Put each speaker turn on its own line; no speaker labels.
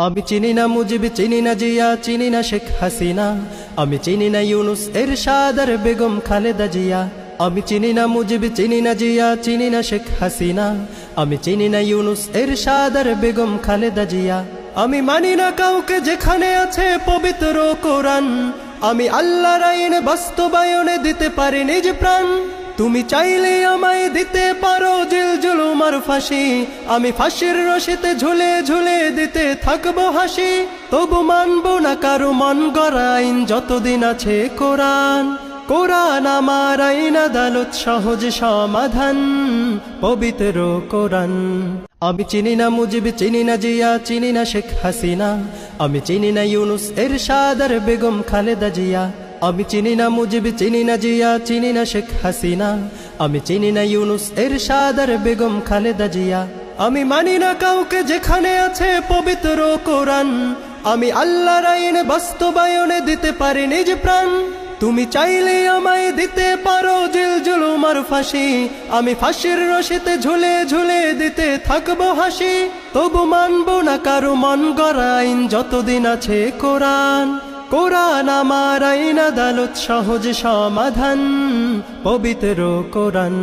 আমি চিনি না মুজিব, চিনি না জিয়া, চিনি না শেখ হাসিনা। আমি চিনি না ইউনুস, এরশাদ আর বেগম খালেদা জিয়া। আমি চিনি না মুজিব, চিনি না জিয়া, চিনি না শেখ হাসিনা। আমি চিনি না ইউনুস, এরশাদ আর বেগম খালেদা জিয়া। আমি মানি না কাউকে যেখানে আছে পবিত্র কোরআন। আমি আল্লাহর আইন বাস্তবায়নে দিতে পারি নিজ প্রাণ। তুমি চাইলে আমায় দিতে পারো জেল জুলুম আর ফাঁসি। আমি ফাঁসির রশিতে ঝুলে ঝুলে দিতে থাকবো হাসি। তবু মানবো না কারো মন গড়া আইন যতদিন আছে কোরআন। কোরআন আমার আইন, আদালত সহজ সমাধান, পবিত্র কোরআন। আমি চিনি না মুজিব, চিনি না জিয়া, চিনি না শেখ হাসিনা। আমি চিনি না ইউনুস, এরশাদ আর বেগম খালেদা জিয়া। আমি চিনি না মুজিব, চিনি না জিয়া, চিনি না শেখ হাসিনা। আমি চিনি না ইউনুস, এরশাদ আর বেগম খালেদা জিয়া। আমি মানি না কাউকে যেখানে আছে পবিত্র কোরআন। আমি আল্লাহর আইন বাস্তবায়নে দিতে পারি নিজ প্রাণ। তুমি চাইলে আমায় দিতে পারো জেল জুলুম আর ফাঁসি। আমি ফাঁসির রশিতে ঝুলে ঝুলে দিতে থাকবো হাসি। তবু মানবো না কারো মন গড়া আইন যতদিন আছে কোরআন। কোরআন আমার আইন, আদালত সহজ সমাধান, পবিত্র কোরআন।